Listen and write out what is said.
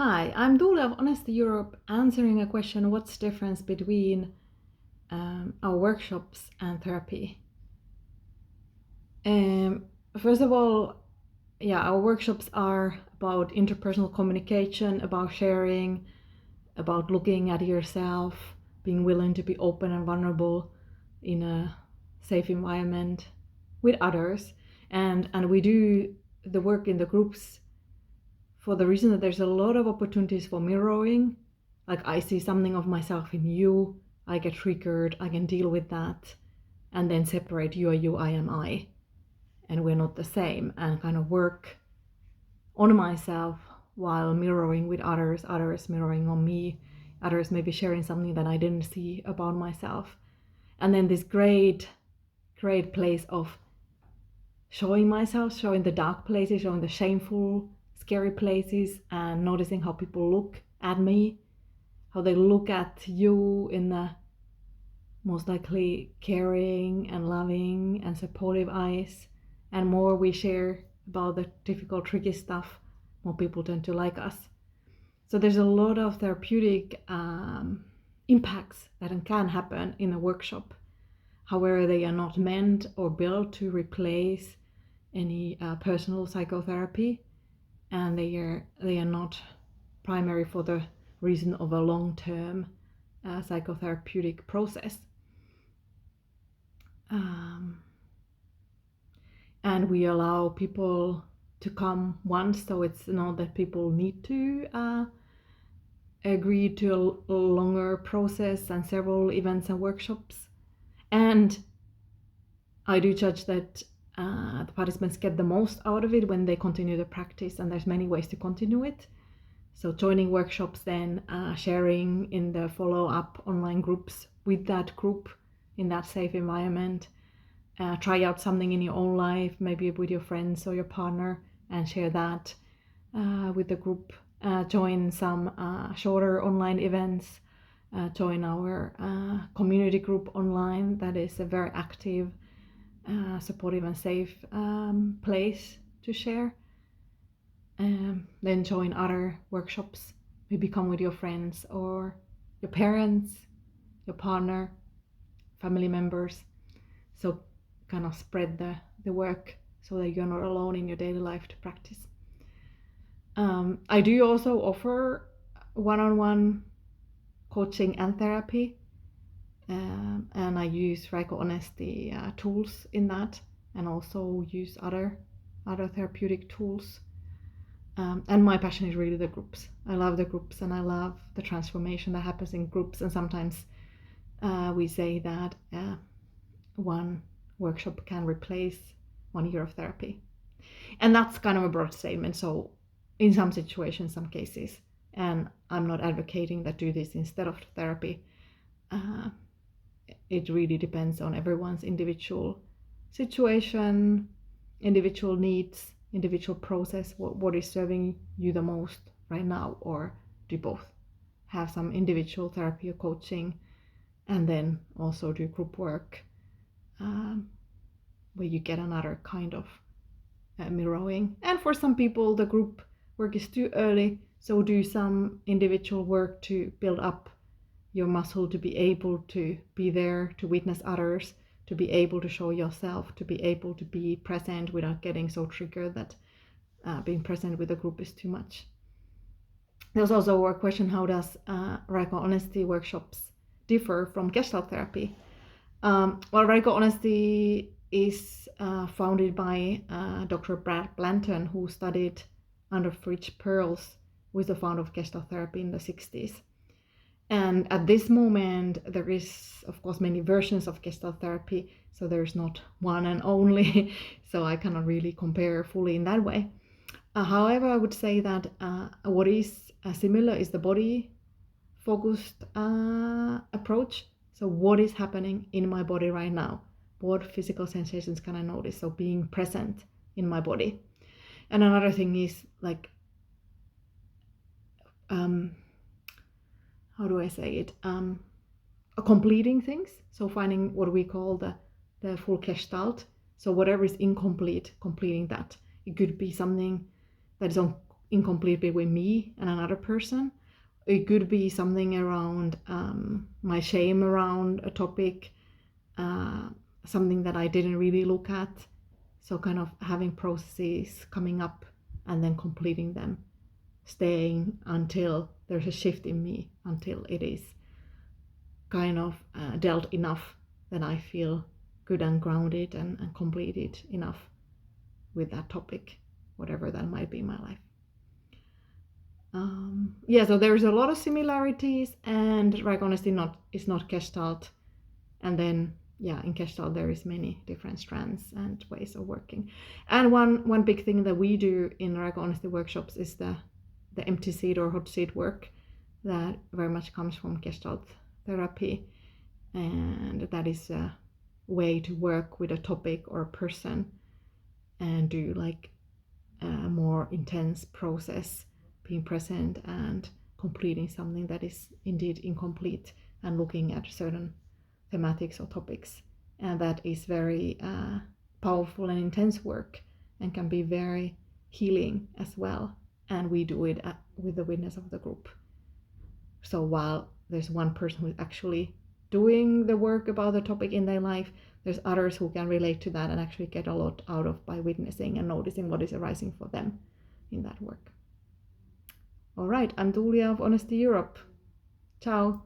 Hi, I'm Tuulia of Honesty Europe, answering a question: what's the difference between our workshops and therapy? First of all, our workshops are about interpersonal communication, about sharing, about looking at yourself, being willing to be open and vulnerable in a safe environment with others. And we do the work in the groups for the reason that there's a lot of opportunities for mirroring. Like, I see something of myself in you, I get triggered, I can deal with that, and then separate: you are you, I am I, and we're not the same, and kind of work on myself while mirroring with others, others mirroring on me, others maybe sharing something that I didn't see about myself. And then this great place of showing myself, showing the dark places, showing the shameful, scary places, and noticing how people look at me, how they look at you in the most likely caring and loving and supportive eyes. And more we share about the difficult, tricky stuff, more people tend to like us. So there's a lot of therapeutic impacts that can happen in a workshop. However, they are not meant or built to replace any personal psychotherapy, and they are not primary for the reason of a long-term psychotherapeutic process. And we allow people to come once, so it's not that people need to agree to a longer process and several events and workshops. And I do judge that the participants get the most out of it when they continue the practice, and there's many ways to continue it. So joining workshops, then sharing in the follow-up online groups with that group in that safe environment. Try out something in your own life, maybe with your friends or your partner, and share that with the group. Join some shorter online events. Join our community group online that is a very active, supportive and safe place to share. Then join other workshops. Maybe come with your friends or your parents, your partner, family members. So kind of spread the work so that you're not alone in your daily life to practice. I do also offer one-on-one coaching and therapy, and I use Raiko Honesty tools in that, and also use other therapeutic tools. And my passion is really the groups. I love the groups, and I love the transformation that happens in groups. And sometimes we say that one workshop can replace 1 year of therapy. And that's kind of a broad statement. So in some situations, some cases, and I'm not advocating that do this instead of therapy. It really depends on everyone's individual situation, individual needs, individual process, what is serving you the most right now, or do both. Have some individual therapy or coaching, and then also do group work where you get another kind of mirroring. And for some people, the group work is too early, so do some individual work to build up your muscle to be able to be there, to witness others, to be able to show yourself, to be able to be present without getting so triggered that being present with a group is too much. There's also a question: how does Raiko Honesty workshops differ from Gestalt therapy? Well, Raiko Honesty is founded by Dr. Brad Blanton, who studied under Fritz Perls, who is the founder of Gestalt therapy in the 60s. And at this moment, there is, of course, many versions of Gestalt therapy, so there's not one and only, so I cannot really compare fully in that way. However, I would say that what is similar is the body-focused approach. So what is happening in my body right now? What physical sensations can I notice? So being present in my body. And another thing is like, how do I say it? Completing things. So finding what we call the full Gestalt. So whatever is incomplete, completing that. It could be something that is incomplete between me and another person. It could be something around my shame around a topic, something that I didn't really look at. So kind of having processes coming up and then completing them, staying until there's a shift in me, until it is kind of dealt enough that I feel good and grounded and completed enough with that topic, whatever that might be in my life. So there's a lot of similarities, and right honesty is not Gestalt. And then in Gestalt there is many different strands and ways of working. And one big thing that we do in right honesty workshops is the empty seat or hot seat work that very much comes from Gestalt therapy, and that is a way to work with a topic or a person and do like a more intense process, being present and completing something that is indeed incomplete and looking at certain thematics or topics. And that is very powerful and intense work and can be very healing as well. And we do it with the witness of the group. So while there's one person who's actually doing the work about the topic in their life, there's others who can relate to that and actually get a lot out of by witnessing and noticing what is arising for them in that work. All right, I'm Tuulia of Honesty Europe. Ciao.